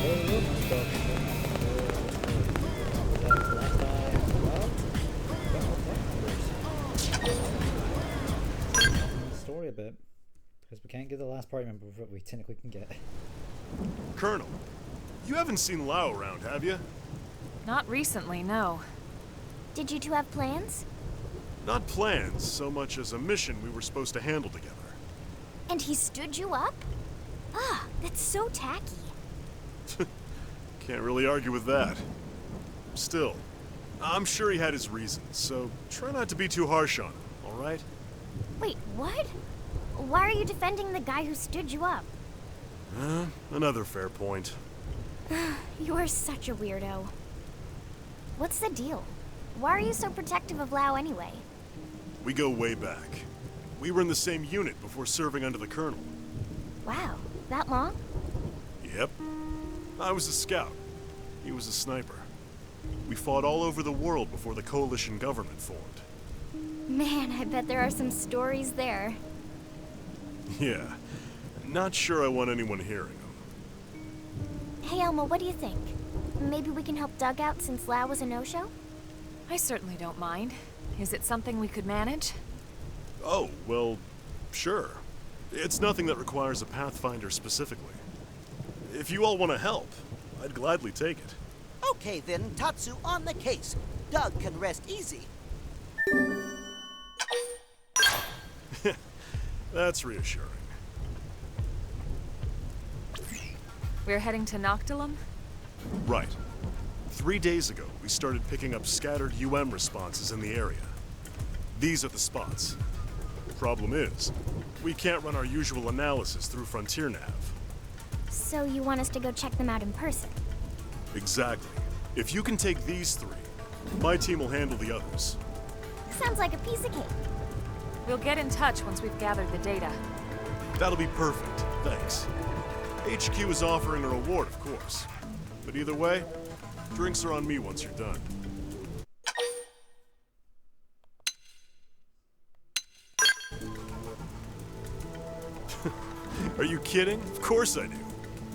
Story a bit, because we can't get the last party member of what we technically can get. Colonel, you haven't seen Lao around, have you? Not recently, no. Did you two have plans? Not plans, so much as a mission we were supposed to handle together. And he stood you up? Ah, that's so tacky. Can't really argue with that. Still, I'm sure he had his reasons, so try not to be too harsh on him, alright? Wait, what? Why are you defending the guy who stood you up? Another fair point. You are such a weirdo. What's the deal? Why are you so protective of Lao anyway? We go way back. We were in the same unit before serving under the Colonel. Wow, that long? Yep. I was a scout. He was a sniper. We fought all over the world before the coalition government formed. Man, I bet there are some stories there. Yeah. Not sure I want anyone hearing them. Hey Elmo, what do you think? Maybe we can help Doug out since Lao was a no-show? I certainly don't mind. Is it something we could manage? Oh, well, sure. It's nothing that requires a Pathfinder specifically. If you all want to help, I'd gladly take it. Okay then, Tatsu on the case. Doug can rest easy. That's reassuring. We're heading to Noctilum? Right. 3 days ago, we started picking up scattered responses in the area. These are the spots. Problem is, we can't run our usual analysis through Frontier Nav. So you want us to go check them out in person? Exactly. If you can take these 3, my team will handle the others. Sounds like a piece of cake. We'll get in touch once we've gathered the data. That'll be perfect, thanks. HQ is offering a reward, of course. But either way, drinks are on me once you're done. Are you kidding? Of course I do.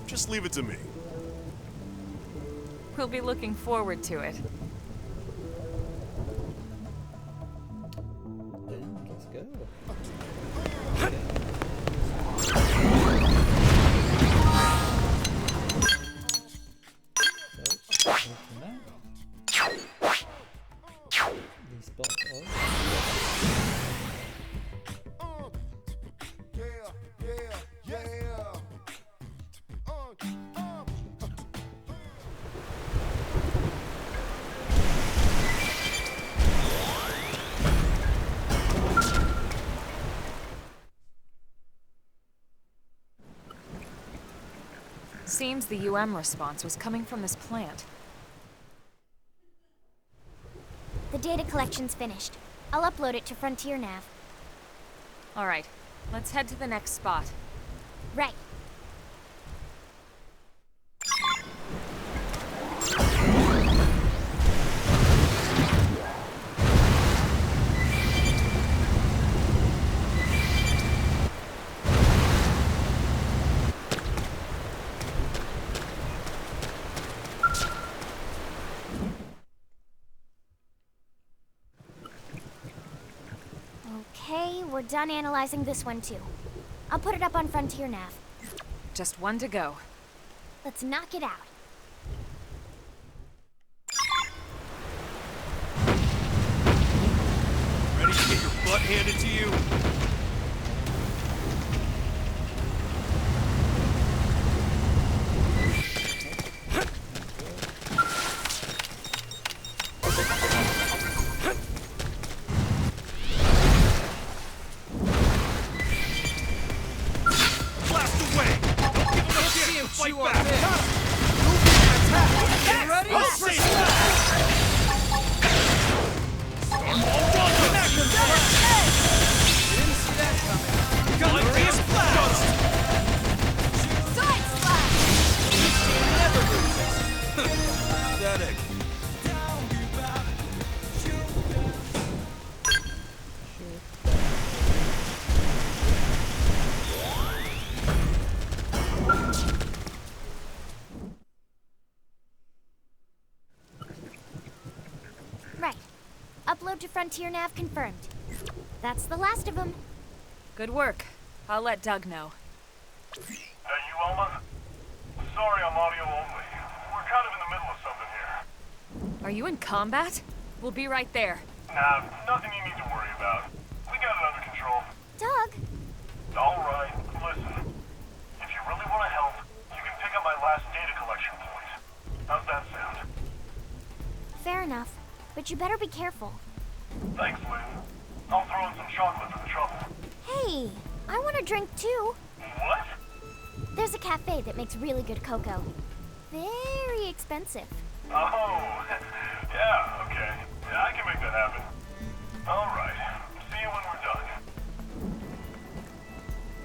Just leave it to me. We'll be looking forward to it. Then let's go. These spots are. Seems the response was coming from this plant. The data collection's finished. I'll upload it to Frontier Nav. All right, let's head to the next spot. Right. Okay, we're done analyzing this one too. I'll put it up on Frontier Nav. Just one to go. Let's knock it out. Ready to get your butt handed to you? Upload to Frontier Nav confirmed. That's the last of them. Good work. I'll let Doug know. That you, Elma? Sorry, I'm audio only. We're kind of in the middle of something here. Are you in combat? We'll be right there. Nah, nothing you need to worry about. We got it under control. Doug! Alright, listen. If you really want to help, you can pick up my last data collection point. How's that sound? Fair enough, but you better be careful. Thanks, Lynn. I'll throw in some chocolate for the trouble. Hey, I want a drink too. What? There's a cafe that makes really good cocoa. Very expensive. Oh, yeah, okay. Yeah, I can make that happen. Alright, see you when we're done.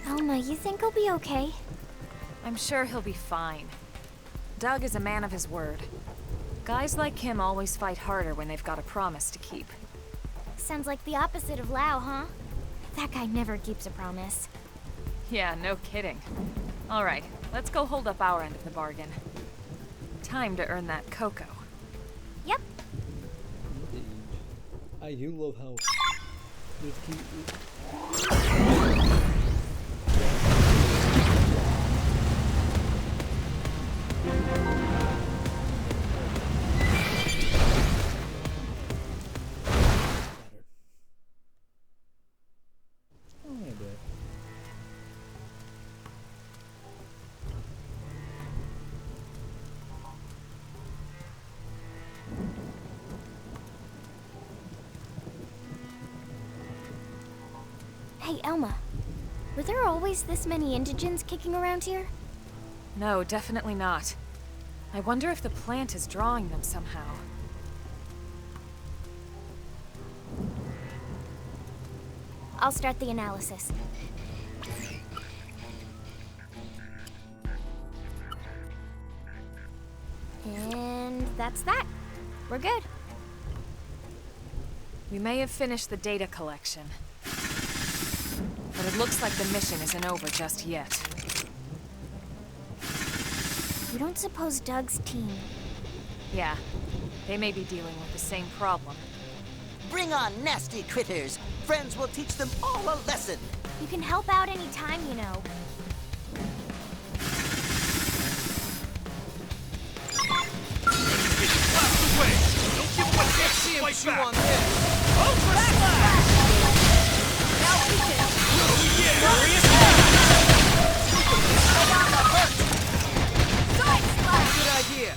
Elma, you think he'll be okay? I'm sure he'll be fine. Doug is a man of his word. Guys like him always fight harder when they've got a promise to keep. Sounds like the opposite of Lau, huh? That guy never keeps a promise. Yeah, no kidding. All right, let's go hold up our end of the bargain. Time to earn that cocoa. Yep. Indeed. I do love how there's cute. Only a bit. Hey, Elma. Were there always this many indigens kicking around here? No, definitely not. I wonder if the plant is drawing them somehow. I'll start the analysis. And that's that. We're good. We may have finished the data collection, but it looks like the mission isn't over just yet. You don't suppose Doug's team... Yeah, they may be dealing with the same problem. Bring on nasty critters. Friends will teach them all a lesson. You can help out any time, you know. Away! Don't give up! Can't see him chew on this! Ultra Slash! Now we can... Oh yeah! Glorious Lay on the hurt! Side slash! Good idea.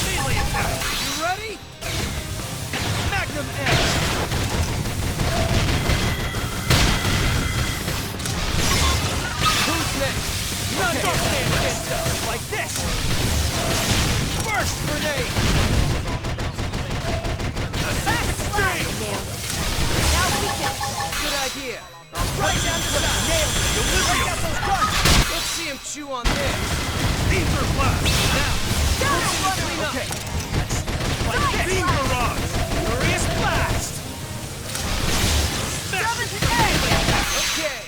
Melee attack! You ready? Magnum X! Who's next? None don't stand against us like this! First grenade! Backstream! Now we can... Good idea. Right down to the nail. Break out those guns. Let's see him chew on this. Ether blast! Now, clean up. Okay. Like this! Beam barrage! Furious blast. Melee attack! Okay.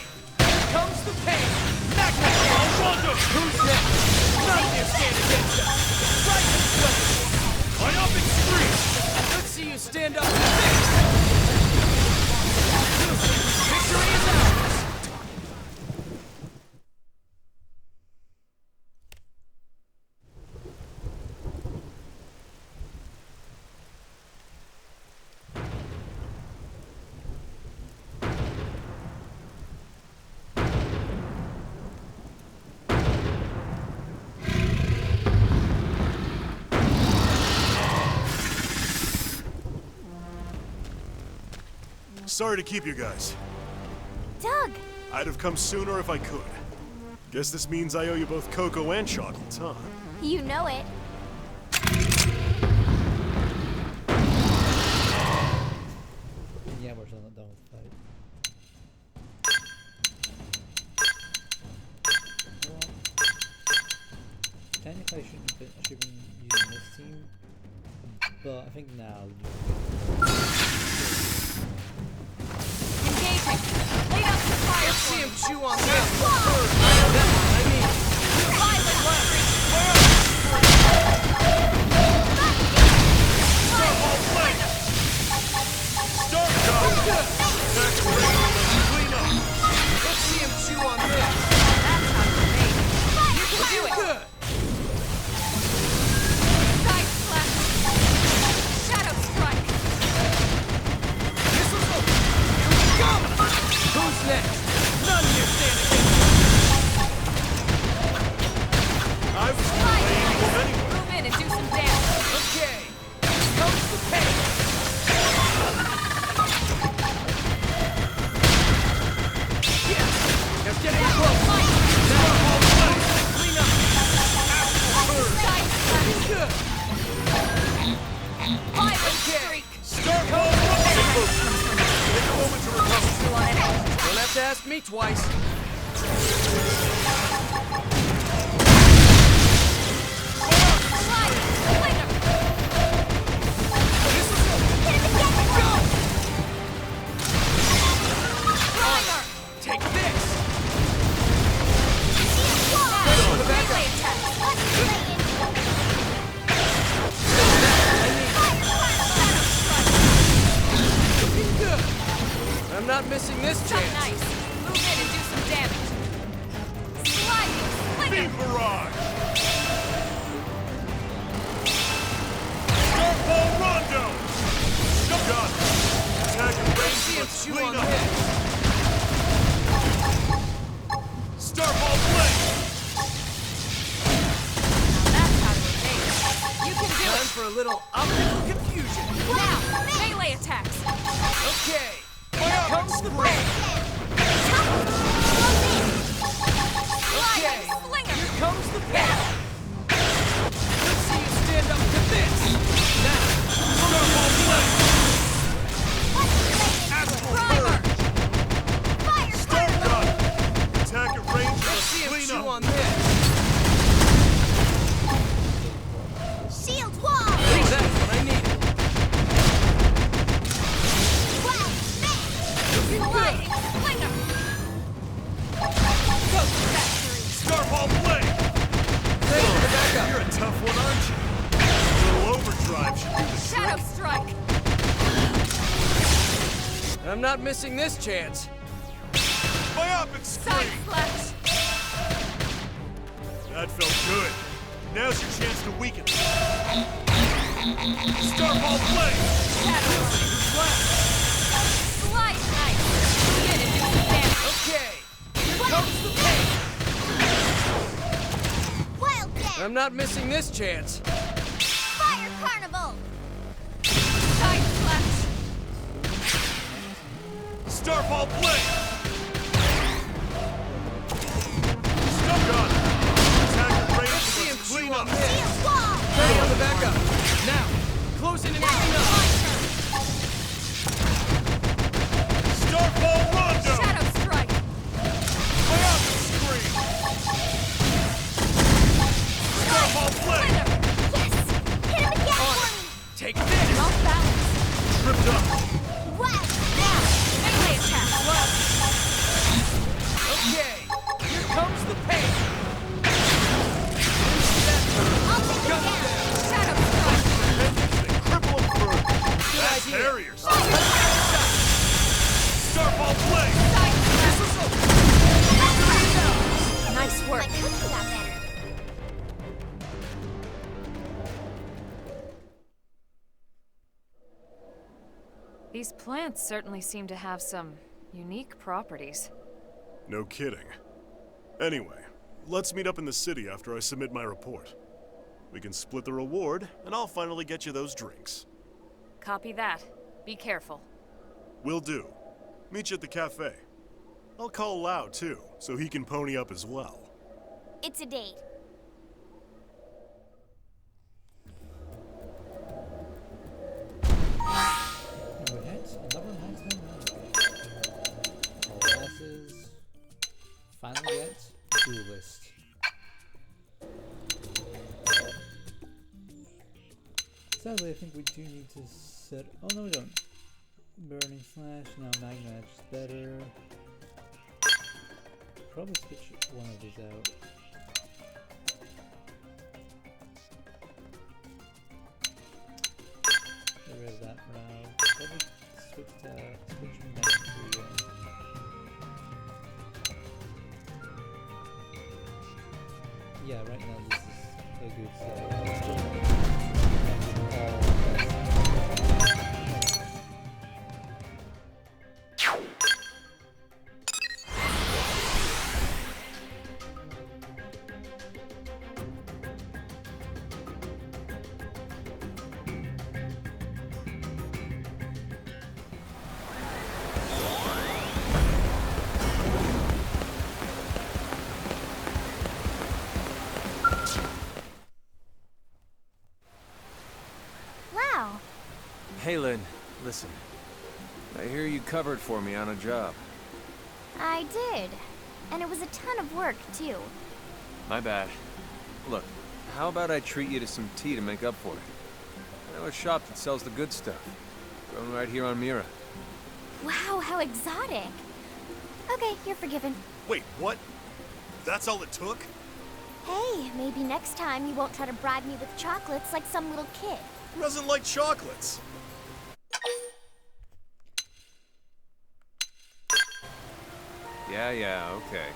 Here comes the pain. Magnum. Rondo! Who's next? None can stand against us. Strike and sweat. Triumphant scream! Let's see you stand up to this. Victory is ours. Sorry to keep you guys. Doug! I'd have come sooner if I could. Guess this means I owe you both cocoa and chocolates, huh? You know it. Yeah, we're still not done with the fight. Well, technically I should have been using this team, but I think now... Engaging! Lay out some fire Let's see for him me. chew on this. I mean, Violent! Turbo blade! this Something chance. nice. Move in and do some damage. Sliding Beam slinger. barrage! Starfall Rondo! Got it! Attack and Let's range, see him let's chew clean on up! this. Starfall Blade! That's how to evade. You can do Time it. for a little optical confusion. Now, melee attacks. Okay, here comes the break. Okay, Sliding slinger. here comes the pain. Let's see you stand up to this. Now, Starfall Blade! Primer. Got it! Attack at range, let's let's see him clean chew up! on this. Shield wall! That's what I needed. Sliding slinger. Ghost factory. Starfall Blade! Thanks for the backup. You're a tough one, aren't you? A little overdrive should do the Shadow trick. strike. I'm not missing this chance. Myopic Side screen! flash. That felt good. Now's your chance to weaken. Starfall Blade! Shadow Left. slide knife. Move in and do some damage. Okay, here comes the pain. Wild Dance! I'm not missing this chance. Fire Carnival! Side flash. Starfall Blade! Got it! Attack at range, Let's see him let's chew clean on up! this. Shield wall! Ready on the backup. Now, closing and moving up. Starfall Rondo! Shadow strike. Myopic screen! Starfall Blade! Slinger. Yes! Hit him again On for it. me! Take this. Off balance. Tripped up! Wild Now, melee attack. Left. Okay, here comes the pain. I'll take him down! Shadow strike. Vengeance, they cripple him further! That's idea. Harriers! Starfall Blade! Side flash. Nice My work. cookie got better. These plants certainly seem to have some unique properties. No kidding. Anyway, let's meet up in the city after I submit my report. We can split the reward, and I'll finally get you those drinks. Copy that. Be careful. Will do. Meet you at the cafe. I'll call Lau, too, so he can pony up as well. It's a date. Number hits, another enhancement. All classes. Finally get duelist. Sadly, I think we do need to set. Oh no, we don't. Burning slash. Now Magmatch is better. Probably switch one of these out. Get rid of that for now. Probably switch back to yeah, right now this is a good Wow. Hey, Lynn, listen. I hear you covered for me on a job. I did. And it was a ton of work, too. My bad. Look, how about I treat you to some tea to make up for it? I know a shop that sells the good stuff. Grown right here on Mira. Wow, how exotic. Okay, you're forgiven. Wait, what? That's all it took? Hey, maybe next time you won't try to bribe me with chocolates like some little kid. Who doesn't like chocolates? Yeah, okay.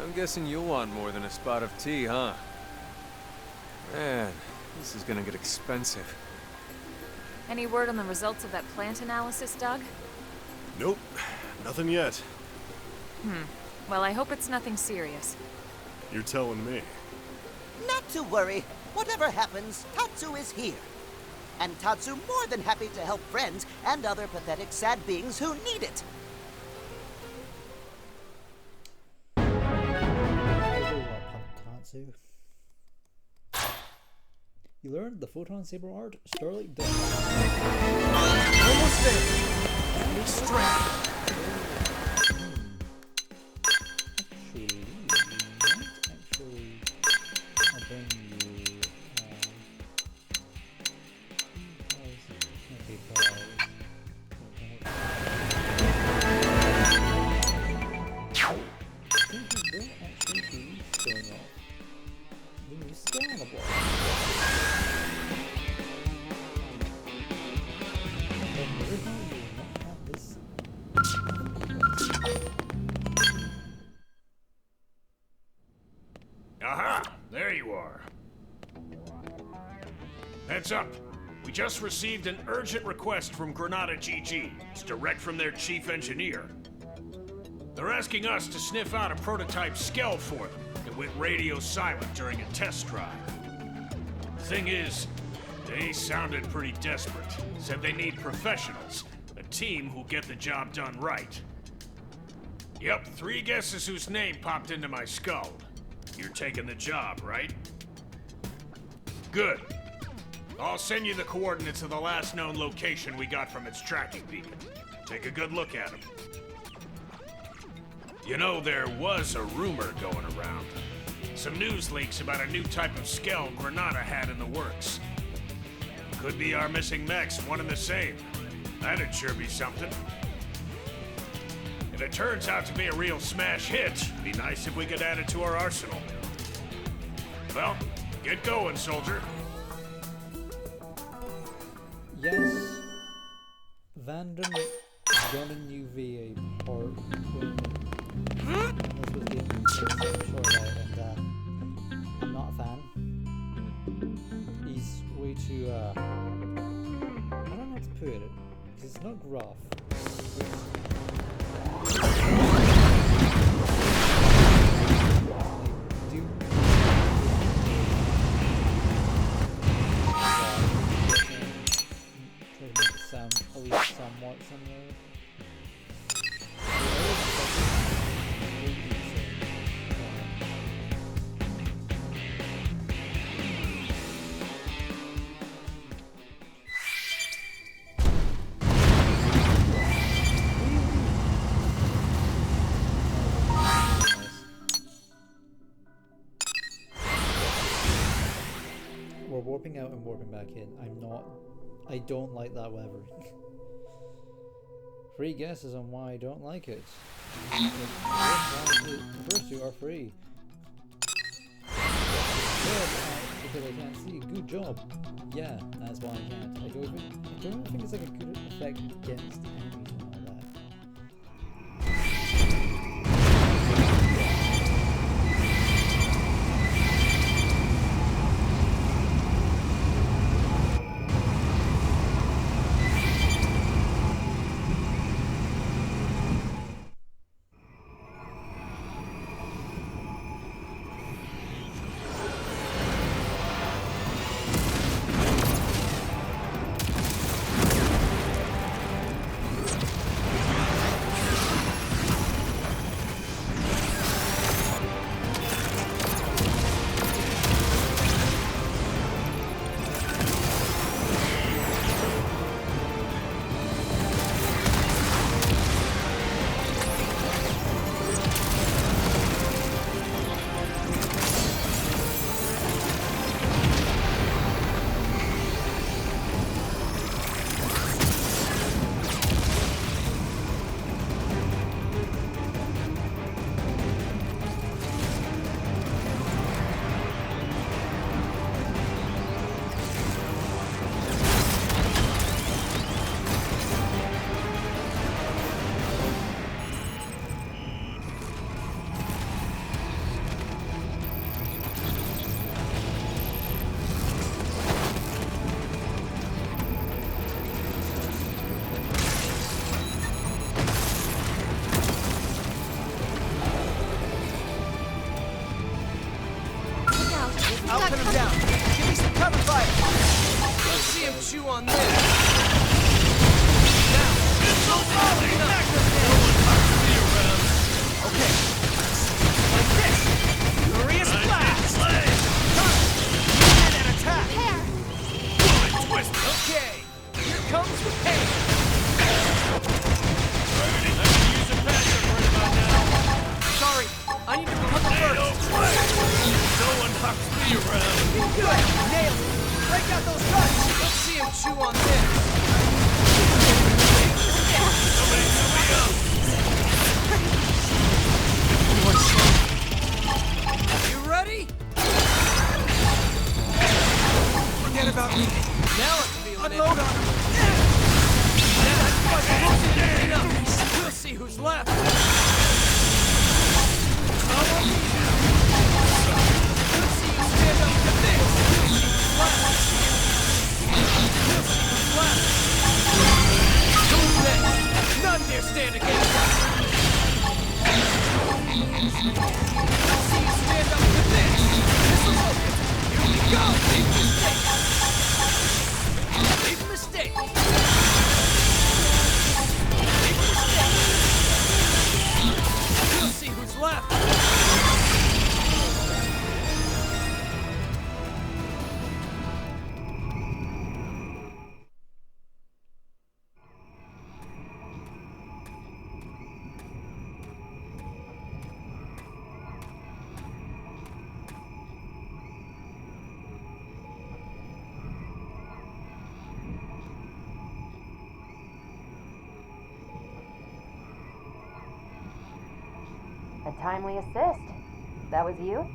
I'm guessing you'll want more than a spot of tea, huh? Man, this is gonna get expensive. Any word on the results of that plant analysis, Doug? Nope, nothing yet. Well, I hope it's nothing serious. You're telling me. Not to worry. Whatever happens, Tatsu is here. And Tatsu more than happy to help friends and other pathetic sad beings who need it. Tatsu. You learned the photon saber art, Starlight Dust. Almost there. Enemy strength. I'll bring you. Okay, seems you don't actually be showing off the new Xenoblade. Then originally you will not have this. Aha! There you are. Heads up. We just received an urgent request from Granada GG. It's direct from their chief engineer. They're asking us to sniff out a prototype Skell for them that went radio silent during a test drive. Thing is, they sounded pretty desperate. Said they need professionals, a team who'll get the job done right. Yep, 3 guesses whose name popped into my skull. You're taking the job, right? Good. I'll send you the coordinates of the last known location we got from its tracking beacon. Take a good look at them. You know, there was a rumor going around. Some news leaks about a new type of Skell Granada had in the works. Could be our missing mechs, one and the same. That'd sure be something. If it turns out to be a real smash hit, it'd be nice if we could add it to our arsenal. Well, get going, soldier. Yes, Vanden Gunning UVA part when this was being short out, and I'm not a fan. He's way too I don't know how to put it, because it's not gruff. Sound at least somewhat similar. We're warping out and warping back in. I don't like that weather. 3 guesses on why I don't like it. The first 2 are free. Good, because I can't see. Good job. Yeah, that's why I can't. I don't think it's like a good effect against enemies and all that. I'll pin him down. Give me some cover fire. Let's see him chew on this. Now, no falling. Okay. Like this. Furious blast. Movement and attack. Twist. Okay. Here comes the pain. Sorry, I need to recover first. No one knocks me around. Good, nailed it. Break out those guns. Let's see him chew on this. Somebody help me out. You ready? Forget about me. Now I'm feeling it. Unload on him. Now, we'll see who's left. None dare stand against us. Let's see you stand up to this. This is open. Here we go. Big mistake. Big mistake. Big mistake. We'll see who's left. A timely assist. That was you?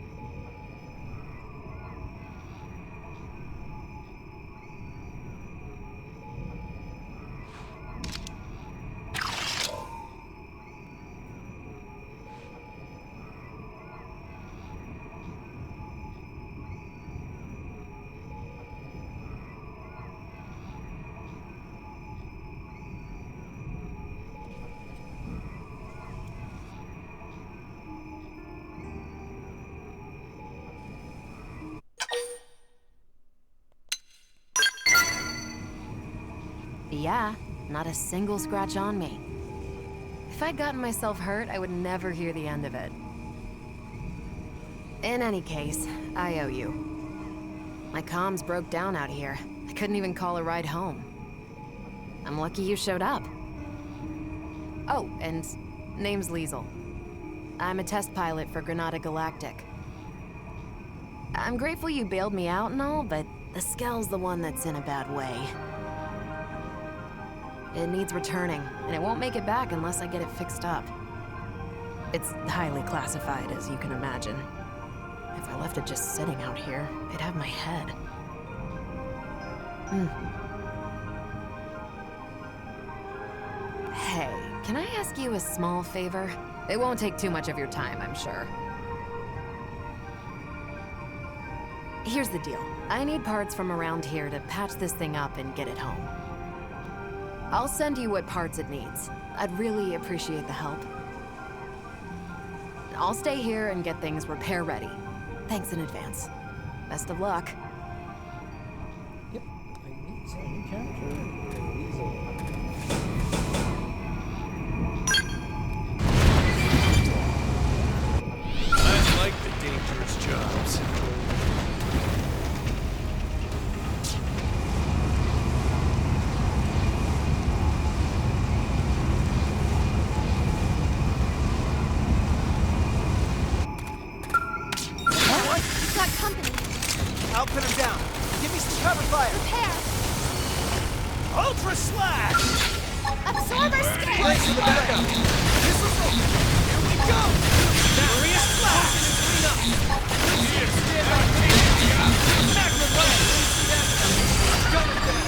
Yeah, not a single scratch on me. If I'd gotten myself hurt, I would never hear the end of it. In any case, I owe you. My comms broke down out here. I couldn't even call a ride home. I'm lucky you showed up. Oh, and name's Liesel. I'm a test pilot for Granada Galactic. I'm grateful you bailed me out and all, but the Skell's the one that's in a bad way. It needs returning, and it won't make it back unless I get it fixed up. It's highly classified, as you can imagine. If I left it just sitting out here, they'd have my head. Hey, can I ask you a small favor? It won't take too much of your time, I'm sure. Here's the deal. I need parts from around here to patch this thing up and get it home. I'll send you what parts it needs. I'd really appreciate the help. I'll stay here and get things repair ready. Thanks in advance. Best of luck. Yep, I need some new character. Liesel. I like the dangerous jobs. I'll pin him down. Give me some cover fire. Repair. Ultra slash! Absorber scan. Brace for the backup. Missiles open. Here we go. Furious slash. Magnum blast. Coming down.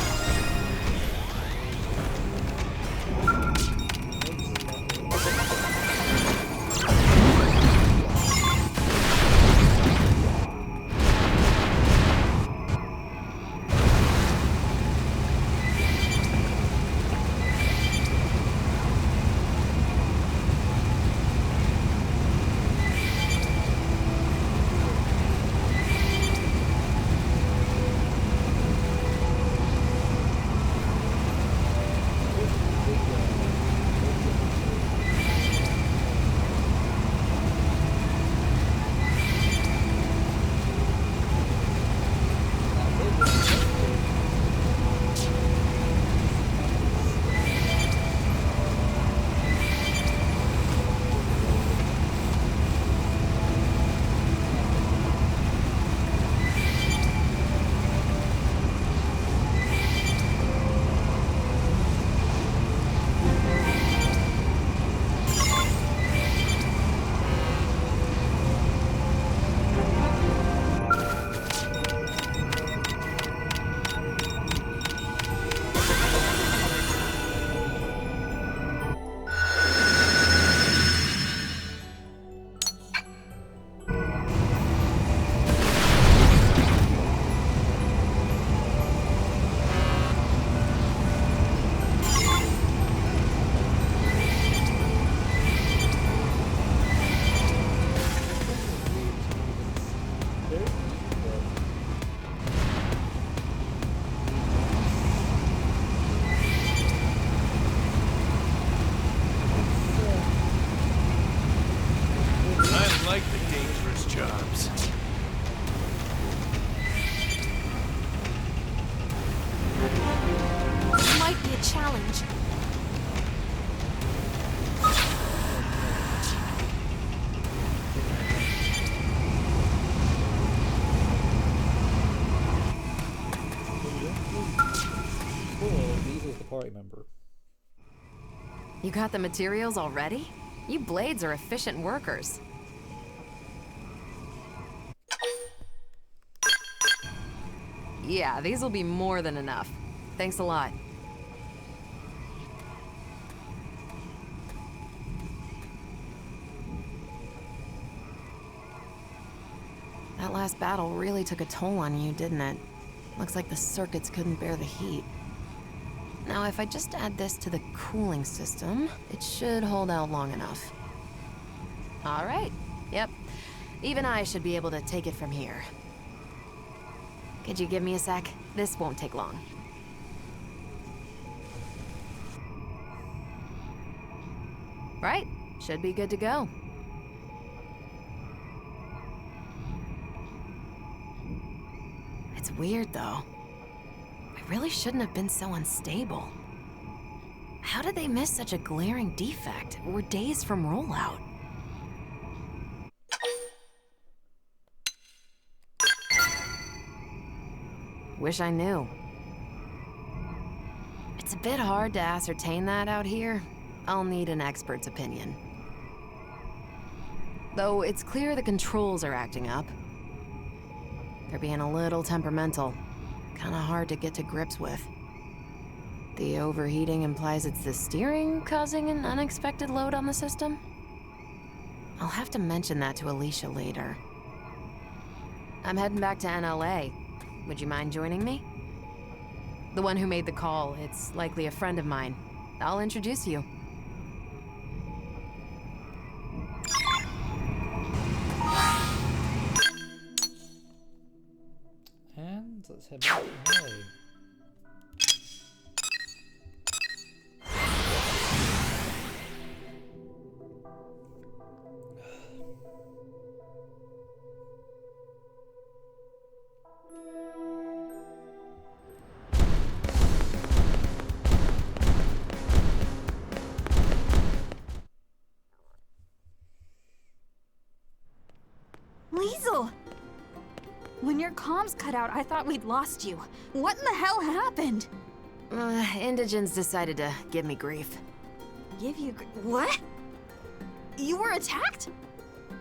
party member. You got the materials already? You blades are efficient workers. Yeah, these will be more than enough. Thanks a lot. That last battle really took a toll on you, didn't it? Looks like the circuits couldn't bear the heat. Now, if I just add this to the cooling system, it should hold out long enough. All right. Yep. Even I should be able to take it from here. Could you give me a sec? This won't take long. Right. Should be good to go. It's weird, though. I really shouldn't have been so unstable. How did they miss such a glaring defect? We're days from rollout. Wish I knew. It's a bit hard to ascertain that out here. I'll need an expert's opinion. Though it's clear the controls are acting up. They're being a little temperamental. Kinda hard to get to grips with. The overheating implies it's the steering causing an unexpected load on the system? I'll have to mention that to Alicia later. I'm heading back to NLA. Would you mind joining me? The one who made the call, it's likely a friend of mine. I'll introduce you. And let's head back to NLA. Liesel! When your comms cut out, I thought we'd lost you. What in the hell happened? Indigents decided to give me grief. Give you what? You were attacked?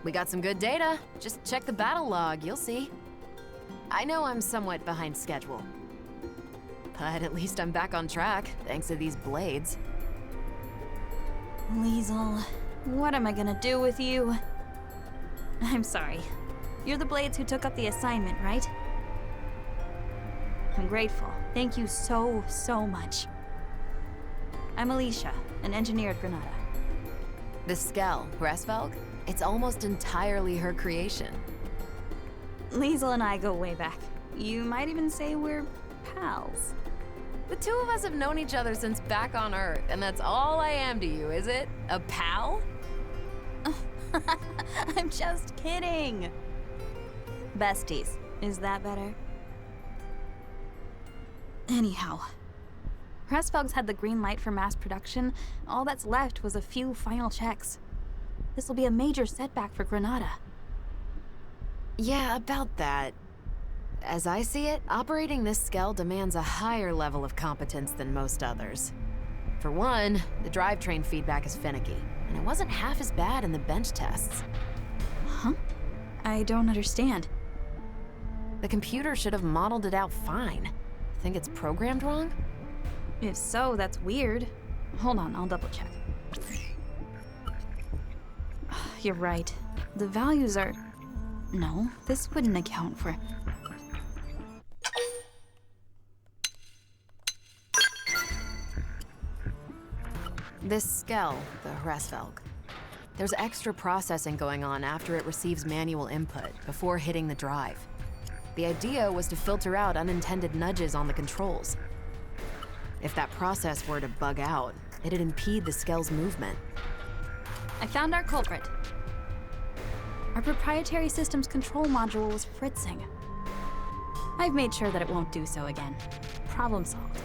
We got some good data. Just check the battle log, you'll see. I know I'm somewhat behind schedule. But at least I'm back on track, thanks to these blades. Liesel, what am I gonna do with you? I'm sorry. You're the Blades who took up the assignment, right? I'm grateful. Thank you so, so much. I'm Alicia, an engineer at Granada. The Skell, Resvelg? It's almost entirely her creation. Liesel and I go way back. You might even say we're pals. The two of us have known each other since back on Earth, and that's all I am to you, is it? A pal? I'm just kidding. Besties. Is that better? Anyhow, Resvelg's had the green light for mass production. All that's left was a few final checks. This will be a major setback for Granada. Yeah, about that. As I see it, operating this Skell demands a higher level of competence than most others. For one, the drivetrain feedback is finicky, and it wasn't half as bad in the bench tests. Huh? I don't understand. The computer should have modeled it out fine. Think it's programmed wrong? If so, that's weird. Hold on, I'll double check. You're right. The values are... No, this wouldn't account for... This Skell, the Resvelg. There's extra processing going on after it receives manual input, before hitting the drive. The idea was to filter out unintended nudges on the controls. If that process were to bug out, it'd impede the Skell's movement. I found our culprit. Our proprietary systems control module was fritzing. I've made sure that it won't do so again. Problem solved.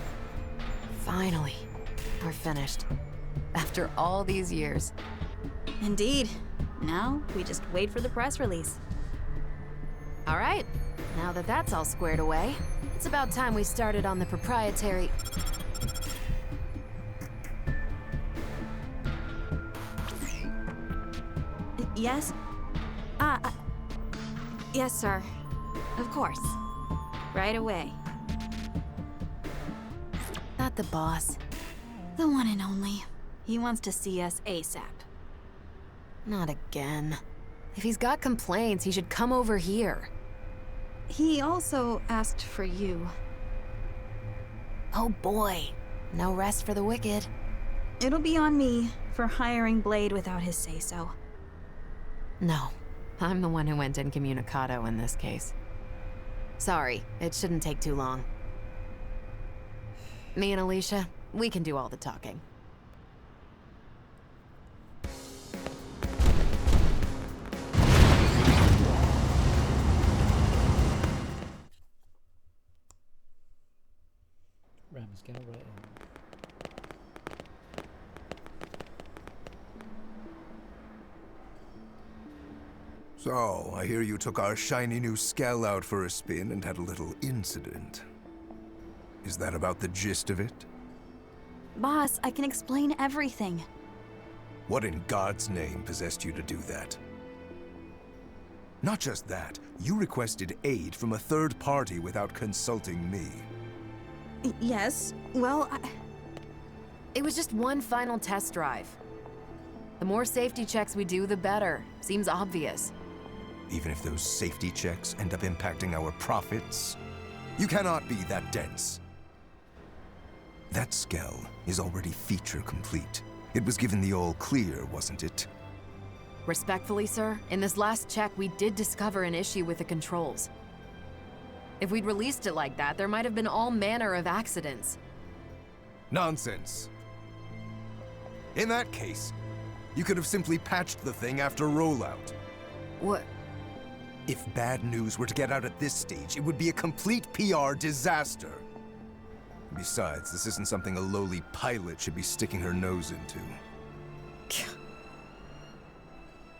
Finally, we're finished. After all these years. Indeed. Now, we just wait for the press release. All right. Now that that's all squared away, it's about time we started on the proprietary... Yes? Yes, sir. Of course. Right away. Not the boss. The one and only. He wants to see us ASAP. Not again. If he's got complaints, he should come over here. He also asked for you. Oh boy. No rest for the wicked. It'll be on me for hiring Blade without his say-so. No. I'm the one who went incommunicado in this case. Sorry, it shouldn't take too long. Me and Alicia, we can do all the talking. Ram Skell right in. So, I hear you took our shiny new Skell out for a spin and had a little incident. Is that about the gist of it? Boss, I can explain everything. What in God's name possessed you to do that? Not just that, you requested aid from a third party without consulting me. Yes, well, It was just one final test drive. The more safety checks we do, the better. Seems obvious. Even if those safety checks end up impacting our profits? You cannot be that dense. That Skell is already feature complete. It was given the all clear, wasn't it? Respectfully, sir, in this last check, we did discover an issue with the controls. If we'd released it like that, there might have been all manner of accidents. Nonsense. In that case, you could have simply patched the thing after rollout. What? If bad news were to get out at this stage, it would be a complete PR disaster. Besides, this isn't something a lowly pilot should be sticking her nose into.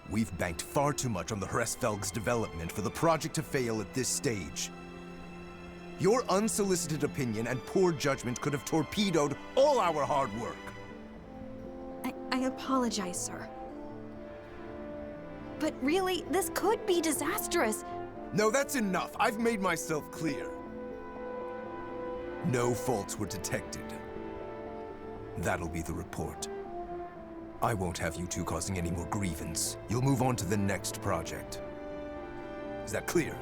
We've banked far too much on the Hresvelg's development for the project to fail at this stage. Your unsolicited opinion and poor judgment could have torpedoed all our hard work. I apologize, sir. But really, this could be disastrous. No, that's enough. I've made myself clear. No faults were detected. That'll be the report. I won't have you two causing any more grievance. You'll move on to the next project. Is that clear?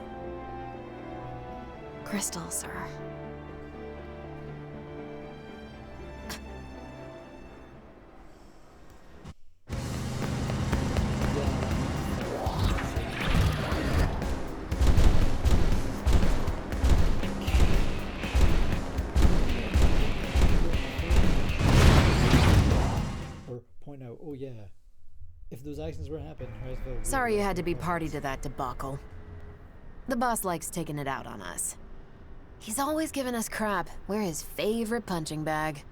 Crystal, sir. Oh yeah, if those actions were happening, Hresvelg... Sorry you had to be party to that debacle. The boss likes taking it out on us. He's always giving us crap. We're his favorite punching bag.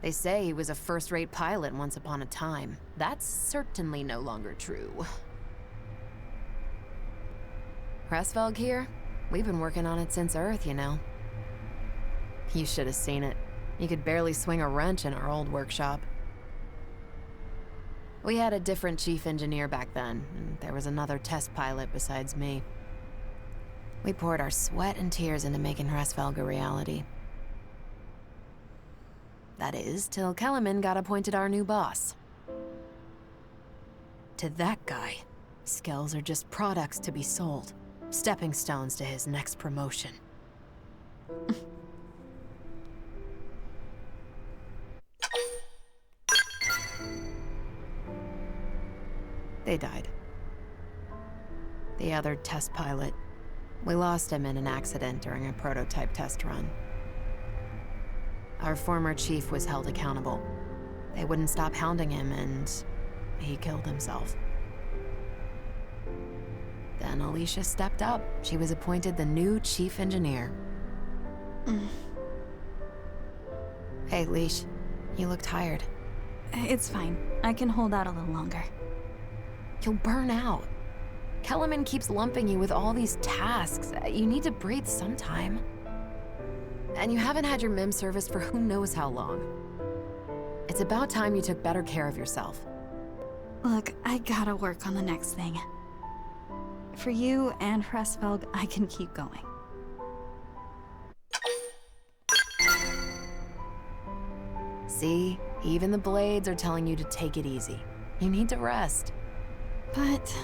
They say he was a first-rate pilot once upon a time. That's certainly no longer true. Hresvelg here? We've been working on it since Earth, you know. You should have seen it. You could barely swing a wrench in our old workshop. We had a different chief engineer back then, and there was another test pilot besides me. We poured our sweat and tears into making Hresvelg a reality. That is, till Kellerman got appointed our new boss. To that guy, Skells are just products to be sold, stepping stones to his next promotion. They died. The other test pilot. We lost him in an accident during a prototype test run. Our former chief was held accountable. They wouldn't stop hounding him, and he killed himself. Then Alicia stepped up. She was appointed the new chief engineer. Hey, Leash. You look tired. It's fine. I can hold out a little longer. You'll burn out. Kellerman keeps lumping you with all these tasks. You need to breathe sometime. And you haven't had your MIM serviced for who knows how long. It's about time you took better care of yourself. Look, I gotta work on the next thing. For you and Hresvelg, I can keep going. See? Even the blades are telling you to take it easy. You need to rest. But...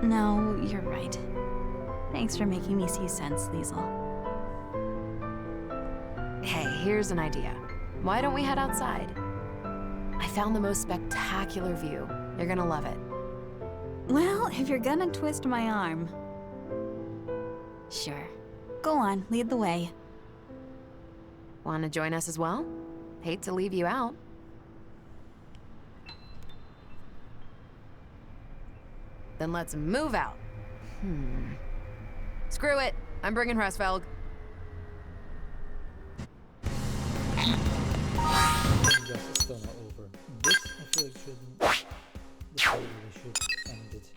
no, you're right. Thanks for making me see sense, Liesel. Hey, here's an idea. Why don't we head outside? I found the most spectacular view. You're gonna love it. Well, if you're gonna twist my arm... sure. Go on, lead the way. Want to join us as well? Hate to leave you out. Then let's move out. Screw it. I'm bringing Hresvelg. Yes, it's still not over. This, I feel like, shouldn't. The story really should end it.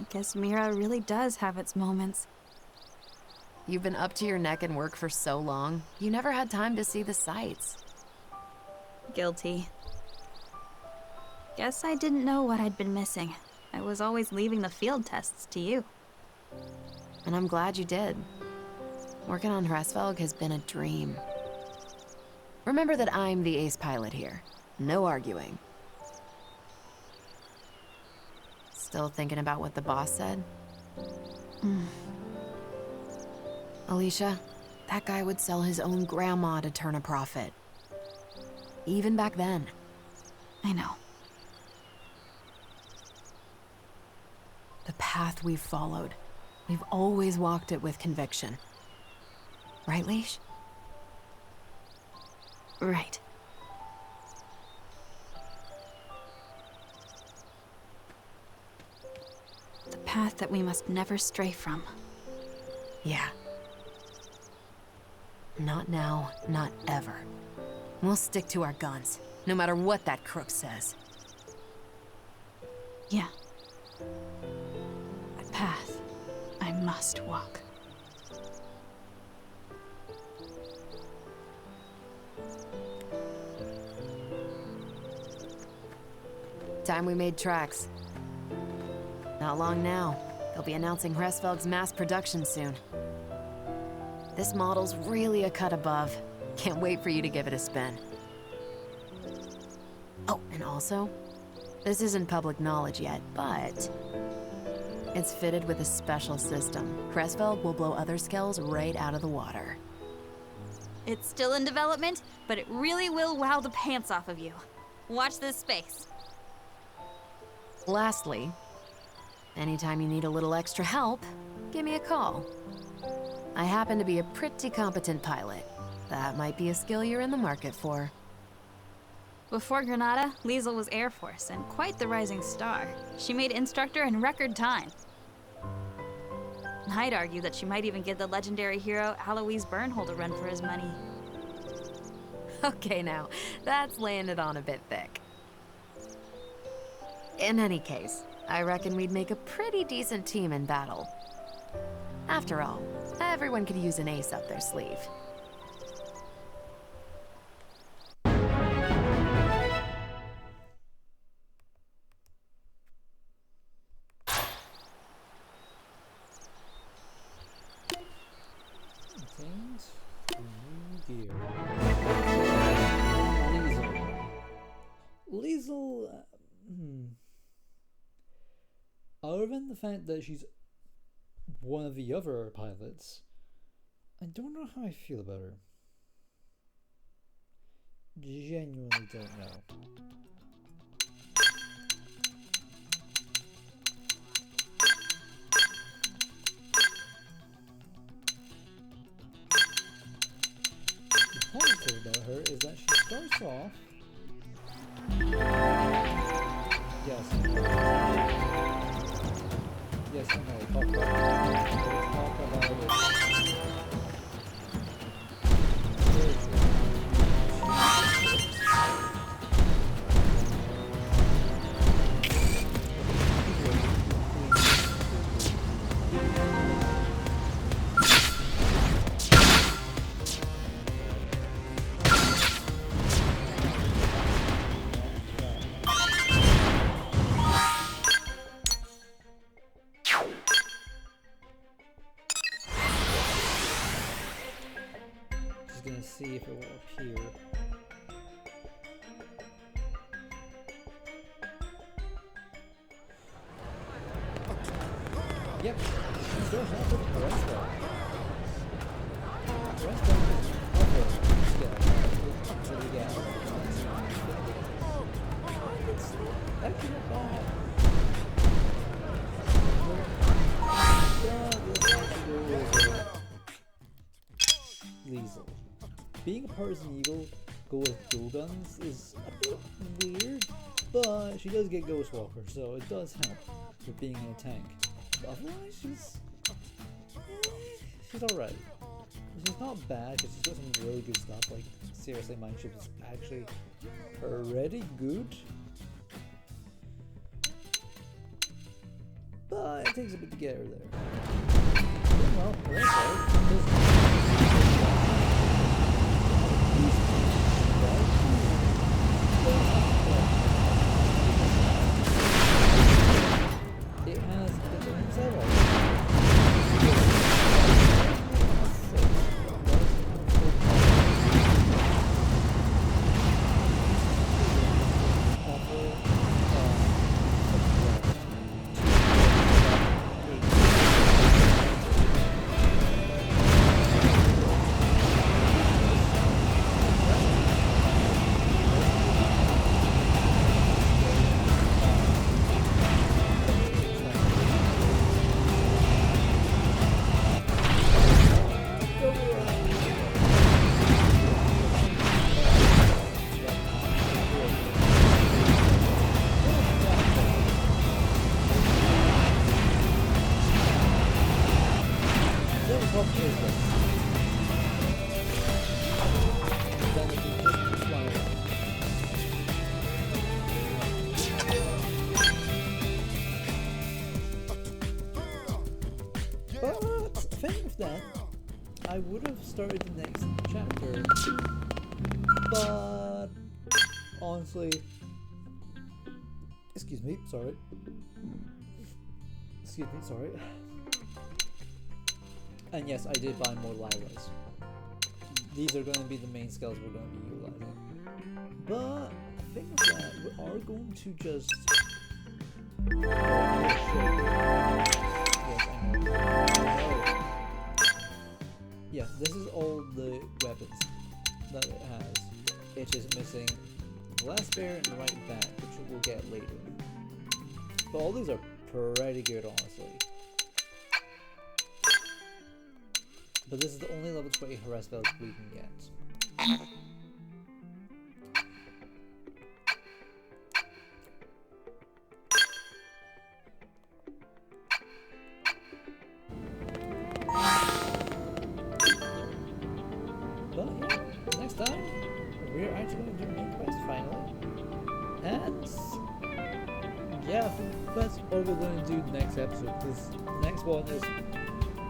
Guess Mira really does have its moments. You've been up to your neck in work for so long, you never had time to see the sights. Guilty. Guess I didn't know what I'd been missing. I was always leaving the field tests to you. And I'm glad you did. Working on Hresvelg has been a dream. Remember that I'm the ace pilot here. No arguing. Still thinking about what the boss said? Alicia, that guy would sell his own grandma to turn a profit. Even back then. I know. The path we've followed, we've always walked it with conviction. Right, Leash? Right. The path that we must never stray from. Yeah. Not now, not ever. We'll stick to our guns, no matter what that crook says. Yeah. A path I must walk. Time we made tracks. Not long now. They'll be announcing Hresvelg's mass production soon. This model's really a cut above. Can't wait for you to give it a spin. Oh, and also, this isn't public knowledge yet, but it's fitted with a special system. Hresvelg will blow other Skells right out of the water. It's still in development, but it really will wow the pants off of you. Watch this space. Lastly, anytime you need a little extra help, give me a call. I happen to be a pretty competent pilot. That might be a skill you're in the market for. Before Granada, Liesel was Air Force, and quite the rising star. She made instructor in record time. I'd argue that she might even give the legendary hero Alois Bernhold a run for his money. Okay now, that's laying it on a bit thick. In any case, I reckon we'd make a pretty decent team in battle. After all, everyone could use an ace up their sleeve. obtained new gear. Liesel. Other than the fact that she's one of the other pilots, I don't know how I feel about her. Genuinely don't know. The positive about her is that she starts off. Yes. Yes, I know. Talk about it. See if it will appear. Yep, you still have it. The rest of it. The rest of it is upper scale. Actually, yeah. It's actually not bad. Liesel. Being a partisan eagle, go with dual guns is a bit weird, but she does get Ghostwalker, so it does help with being in a tank. But otherwise, she's alright. She's not bad, because she's got some really good stuff, like, seriously, Mineship is actually pretty good. But it takes a bit to get her there. Well, that's right. It has been several. I would have started the next chapter, but honestly, excuse me, sorry. And yes, I did buy more Lyras. These are going to be the main Skells we're going to be utilizing. But I think that we are going to just... Yeah, this is all the weapons that it has. It's just missing the last bear and the right back, which we'll get later. But all these are pretty good, honestly. But this is the only level 20 harass belts we can get. But yeah, next time we're actually going to do main quest finally. And yeah, that's all we're going to do next episode. This next one is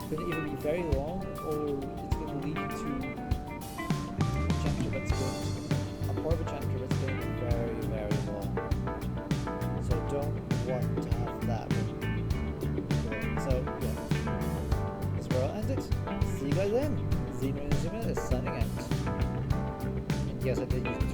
going to either be very long or it's going to lead to a chapter that's going to, a part of a chapter that's going to be very, very long. So don't want to have that one. So yeah, that's where I'll end it. See you guys then. Benjamin is signing out. And yes, I did use